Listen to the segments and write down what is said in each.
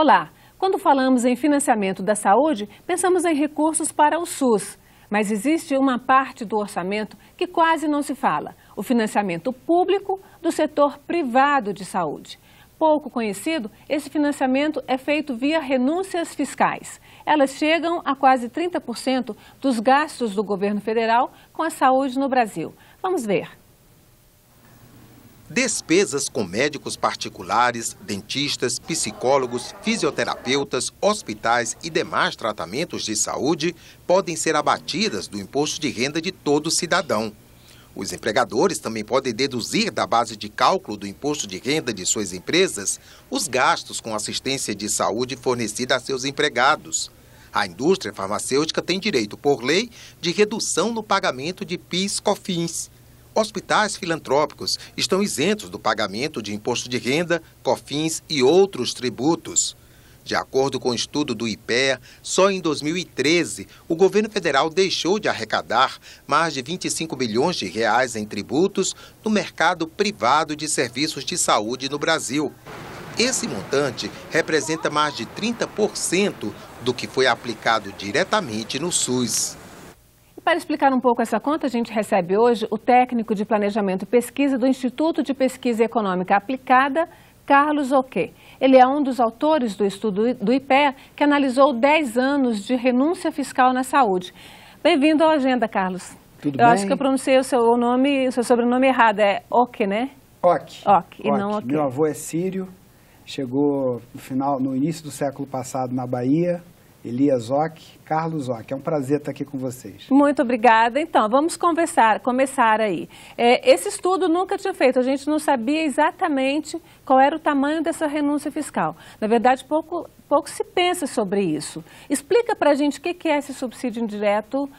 Olá, quando falamos em financiamento da saúde, pensamos em recursos para o SUS. Mas existe uma parte do orçamento que quase não se fala: o financiamento público do setor privado de saúde. Pouco conhecido, esse financiamento é feito via renúncias fiscais. Elas chegam a quase 30% dos gastos do governo federal com a saúde no Brasil. Vamos ver. Despesas com médicos particulares, dentistas, psicólogos, fisioterapeutas, hospitais e demais tratamentos de saúde podem ser abatidas do imposto de renda de todo cidadão. Os empregadores também podem deduzir da base de cálculo do imposto de renda de suas empresas os gastos com assistência de saúde fornecida a seus empregados. A indústria farmacêutica tem direito, por lei, de redução no pagamento de PIS/COFINS. Hospitais filantrópicos estão isentos do pagamento de imposto de renda, COFINS e outros tributos. De acordo com o estudo do IPEA, só em 2013 o governo federal deixou de arrecadar mais de 25 bilhões de reais em tributos no mercado privado de serviços de saúde no Brasil. Esse montante representa mais de 30% do que foi aplicado diretamente no SUS. Para explicar um pouco essa conta, a gente recebe hoje o técnico de Planejamento e Pesquisa do Instituto de Pesquisa Econômica Aplicada, Carlos Oquê. Ele é um dos autores do estudo do IPEA, que analisou 10 anos de renúncia fiscal na saúde. Bem-vindo à agenda, Carlos. Tudo bem? Eu acho que eu pronunciei o seu sobrenome errado, é Oquê, né? Oquê. E não Oquê. Meu avô é sírio, chegou no início do século passado na Bahia. Elias Oquê, Carlos Oquê. É um prazer estar aqui com vocês. Muito obrigada. Então, vamos começar aí. Esse estudo nunca tinha feito, a gente não sabia exatamente qual era o tamanho dessa renúncia fiscal. Na verdade, pouco se pensa sobre isso. Explica para a gente o que é esse subsídio indireto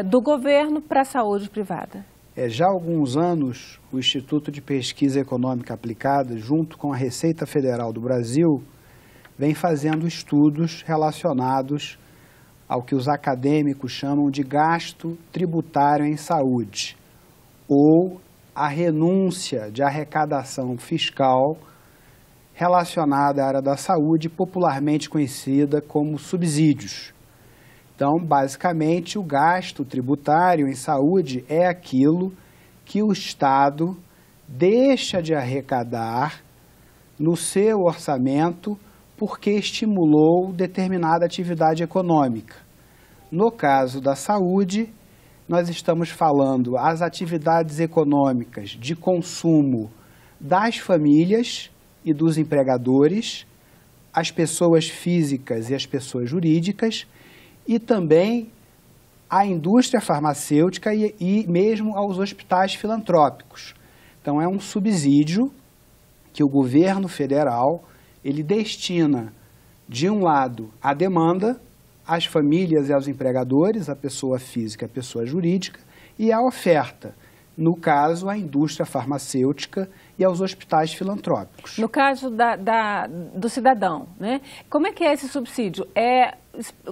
do governo para a saúde privada. Já há alguns anos, o Instituto de Pesquisa Econômica Aplicada, junto com a Receita Federal do Brasil, vem fazendo estudos relacionados ao que os acadêmicos chamam de gasto tributário em saúde, ou a renúncia de arrecadação fiscal relacionada à área da saúde, popularmente conhecida como subsídios. Então, basicamente, o gasto tributário em saúde é aquilo que o Estado deixa de arrecadar no seu orçamento porque estimulou determinada atividade econômica. No caso da saúde, nós estamos falando as atividades econômicas de consumo das famílias e dos empregadores, as pessoas físicas e as pessoas jurídicas, e também a indústria farmacêutica e mesmo aos hospitais filantrópicos. Então, é um subsídio que o governo federal ele destina, de um lado, a demanda, às famílias e aos empregadores, a pessoa física e a pessoa jurídica, e a oferta, no caso, à indústria farmacêutica e aos hospitais filantrópicos. No caso do cidadão, né? Como é que é esse subsídio?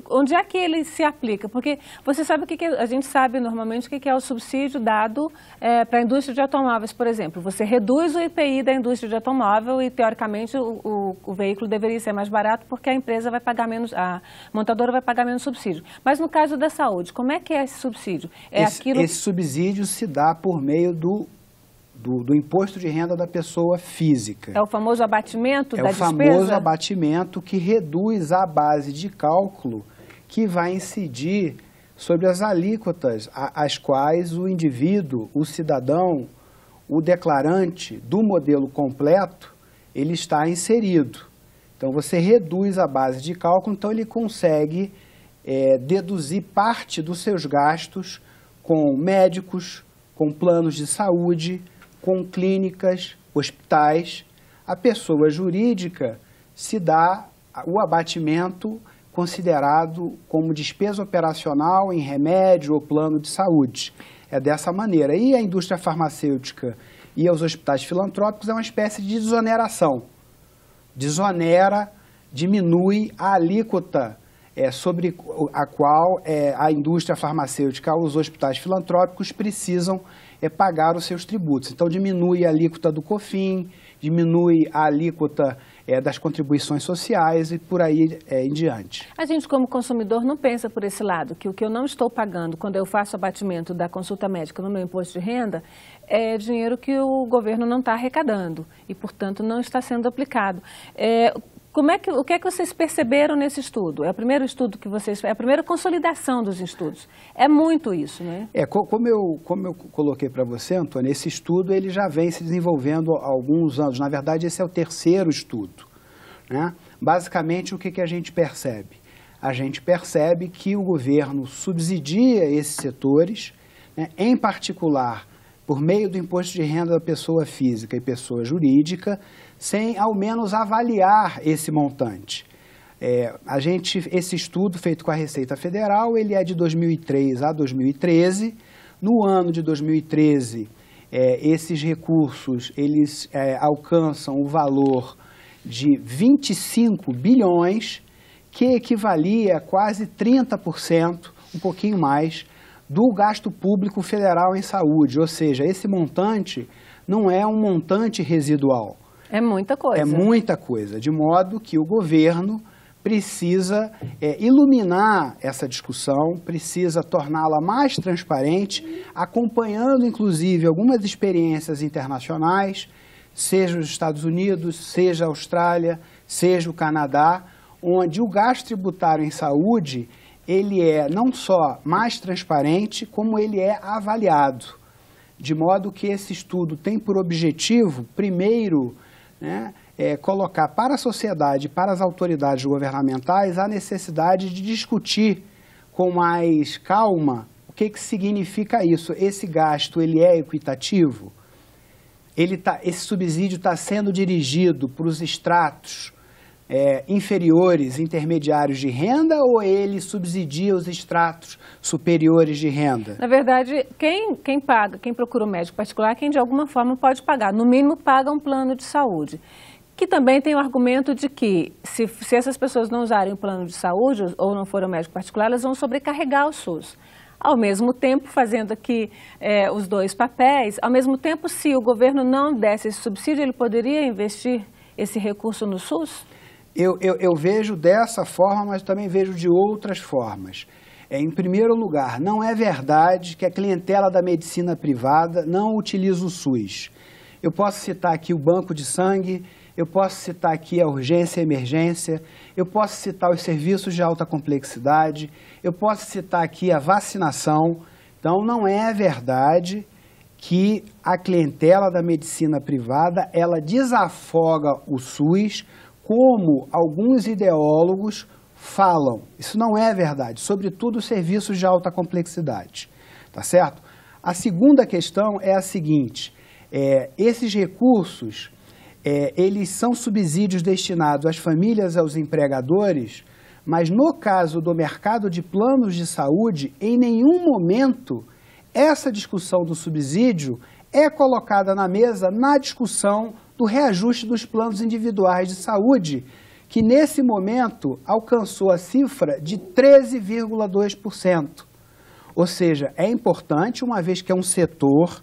Onde é que ele se aplica? Porque você sabe a gente sabe normalmente o que é o subsídio dado para a indústria de automóveis, por exemplo. Você reduz o IPI da indústria de automóvel e, teoricamente, o veículo deveria ser mais barato porque a empresa vai pagar menos, a montadora vai pagar menos subsídio. Mas no caso da saúde, como é que é esse subsídio? Esse subsídio se dá por meio do imposto de renda da pessoa física. É o famoso abatimento da despesa? É o famoso abatimento que reduz a base de cálculo que vai incidir sobre as alíquotas às quais o indivíduo, o cidadão, o declarante do modelo completo, ele está inserido. Então, você reduz a base de cálculo, então ele consegue deduzir parte dos seus gastos com médicos, com planos de saúde, com clínicas, hospitais. A pessoa jurídica se dá o abatimento considerado como despesa operacional em remédio ou plano de saúde. É dessa maneira. E a indústria farmacêutica e os hospitais filantrópicos é uma espécie de desoneração. Desonera, diminui a alíquota sobre a qual a indústria farmacêutica ou os hospitais filantrópicos precisam pagar os seus tributos. Então, diminui a alíquota do COFINS, diminui a alíquota das contribuições sociais e por aí em diante. A gente, como consumidor, não pensa por esse lado, que o que eu não estou pagando quando eu faço abatimento da consulta médica no meu imposto de renda é dinheiro que o governo não está arrecadando e, portanto, não está sendo aplicado. O que é que vocês perceberam nesse estudo? É o primeiro estudo que vocês... É a primeira consolidação dos estudos. É muito isso, né? Como eu coloquei para você, Antônia, esse estudo ele já vem se desenvolvendo há alguns anos. Na verdade, esse é o terceiro estudo, né? Basicamente, o que a gente percebe? A gente percebe que o governo subsidia esses setores, né, em particular, por meio do imposto de renda da pessoa física e pessoa jurídica, sem ao menos avaliar esse montante. Esse estudo feito com a Receita Federal, ele é de 2003 a 2013. No ano de 2013, esses recursos eles alcançam o valor de 25 bilhões, que equivalia a quase 30%, um pouquinho mais, do gasto público federal em saúde. Ou seja, esse montante não é um montante residual. É muita coisa. É muita coisa, de modo que o governo precisa iluminar essa discussão, precisa torná-la mais transparente, acompanhando, inclusive, algumas experiências internacionais, seja os Estados Unidos, seja a Austrália, seja o Canadá, onde o gasto tributário em saúde, ele é não só mais transparente, como ele é avaliado. De modo que esse estudo tem por objetivo, primeiro, né, colocar para a sociedade, para as autoridades governamentais, a necessidade de discutir com mais calma o que significa isso. Esse gasto ele é equitativo? Esse subsídio está sendo dirigido para os estratos inferiores, intermediários de renda, ou ele subsidia os estratos superiores de renda? Na verdade, quem paga, quem procura um médico particular, quem de alguma forma pode pagar, no mínimo paga um plano de saúde. Que também tem o argumento de que, se essas pessoas não usarem o plano de saúde ou não forem um médico particular, elas vão sobrecarregar o SUS. Ao mesmo tempo, fazendo aqui os dois papéis, ao mesmo tempo, se o governo não desse esse subsídio, ele poderia investir esse recurso no SUS? Eu vejo dessa forma, mas também vejo de outras formas. Em primeiro lugar, não é verdade que a clientela da medicina privada não utiliza o SUS. Eu posso citar aqui o banco de sangue, eu posso citar aqui a urgência e emergência, eu posso citar os serviços de alta complexidade, eu posso citar aqui a vacinação. Então, não é verdade que a clientela da medicina privada, ela desafoga o SUS, como alguns ideólogos falam. Isso não é verdade, sobretudo os serviços de alta complexidade, tá certo? A segunda questão é a seguinte, esses recursos, eles são subsídios destinados às famílias e aos empregadores, mas no caso do mercado de planos de saúde, em nenhum momento essa discussão do subsídio é colocada na mesa na discussão do reajuste dos planos individuais de saúde, que nesse momento alcançou a cifra de 13,2%. Ou seja, é importante, uma vez que é um setor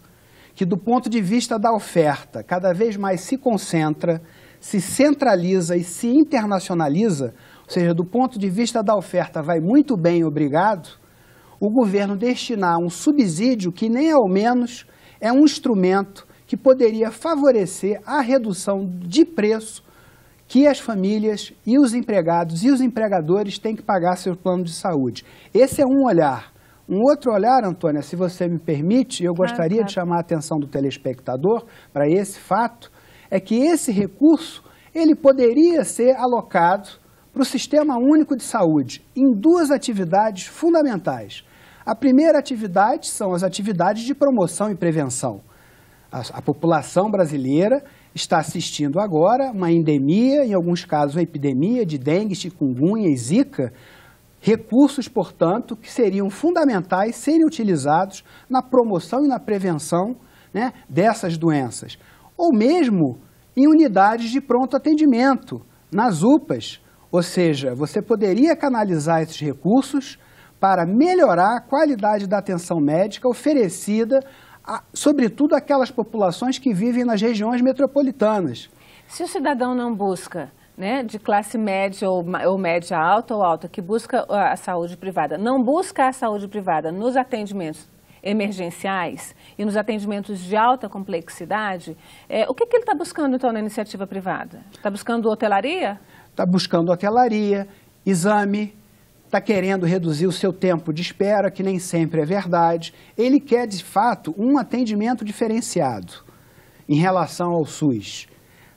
que, do ponto de vista da oferta, cada vez mais se concentra, se centraliza e se internacionaliza, ou seja, do ponto de vista da oferta vai muito bem, obrigado, o governo destinar um subsídio que nem ao menos é um instrumento que poderia favorecer a redução de preço que as famílias e os empregados e os empregadores têm que pagar seu plano de saúde. Esse é um olhar. Um outro olhar, Antônia, se você me permite, eu gostaria de chamar a atenção do telespectador para esse fato, é que esse recurso ele poderia ser alocado para o Sistema Único de Saúde em duas atividades fundamentais. A primeira atividade são as atividades de promoção e prevenção. A população brasileira está assistindo agora uma endemia, em alguns casos a epidemia de dengue, chikungunya e zika, recursos, portanto, que seriam fundamentais serem utilizados na promoção e na prevenção, né, dessas doenças. Ou mesmo em unidades de pronto atendimento, nas UPAs. Ou seja, você poderia canalizar esses recursos para melhorar a qualidade da atenção médica oferecida sobretudo aquelas populações que vivem nas regiões metropolitanas. Se o cidadão não busca né, de classe média ou média alta ou alta, que busca a saúde privada, não busca a saúde privada nos atendimentos emergenciais e nos atendimentos de alta complexidade, o que ele está buscando, então, na iniciativa privada? Está buscando hotelaria? Está buscando hotelaria, exame, está querendo reduzir o seu tempo de espera, que nem sempre é verdade. Ele quer, de fato, um atendimento diferenciado em relação ao SUS,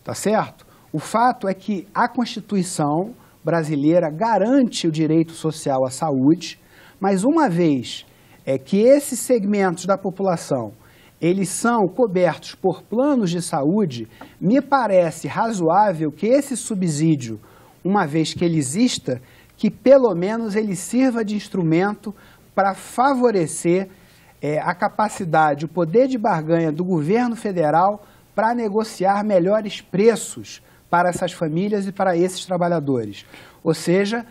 tá certo? O fato é que a Constituição brasileira garante o direito social à saúde, mas uma vez que esses segmentos da população eles são cobertos por planos de saúde, me parece razoável que esse subsídio, uma vez que ele exista, que pelo menos ele sirva de instrumento para favorecer a capacidade, o poder de barganha do governo federal para negociar melhores preços para essas famílias e para esses trabalhadores. Ou seja,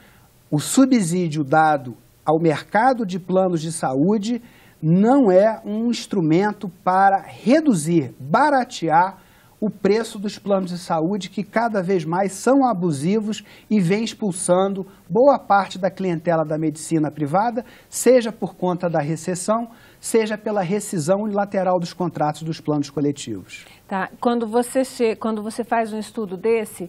o subsídio dado ao mercado de planos de saúde não é um instrumento para reduzir, baratear o preço dos planos de saúde, que cada vez mais são abusivos e vem expulsando boa parte da clientela da medicina privada, seja por conta da recessão, seja pela rescisão unilateral dos contratos dos planos coletivos. Tá. Quando você faz um estudo desse,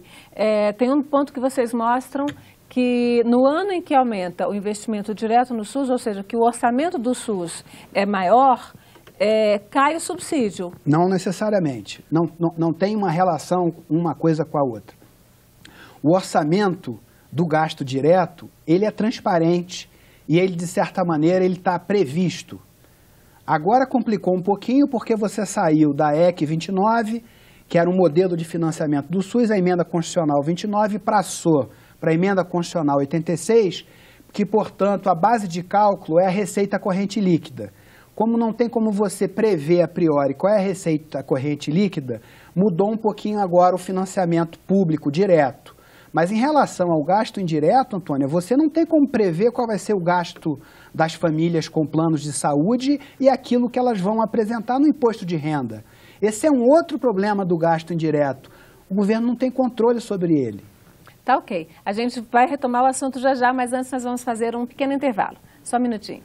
tem um ponto que vocês mostram que no ano em que aumenta o investimento direto no SUS, ou seja, que o orçamento do SUS é maior, cai o subsídio. Não necessariamente. Não tem uma relação uma coisa com a outra. O orçamento do gasto direto, ele é transparente e ele, de certa maneira, ele está previsto. Agora complicou um pouquinho porque você saiu da EC 29, que era um modelo de financiamento do SUS, a emenda constitucional 29 passou para a emenda constitucional 86, que, portanto, a base de cálculo é a receita corrente líquida. Como não tem como você prever a priori qual é a receita corrente líquida, mudou um pouquinho agora o financiamento público direto. Mas em relação ao gasto indireto, Antônia, você não tem como prever qual vai ser o gasto das famílias com planos de saúde e aquilo que elas vão apresentar no imposto de renda. Esse é um outro problema do gasto indireto. O governo não tem controle sobre ele. Tá ok. A gente vai retomar o assunto já já, mas antes nós vamos fazer um pequeno intervalo. Só um minutinho.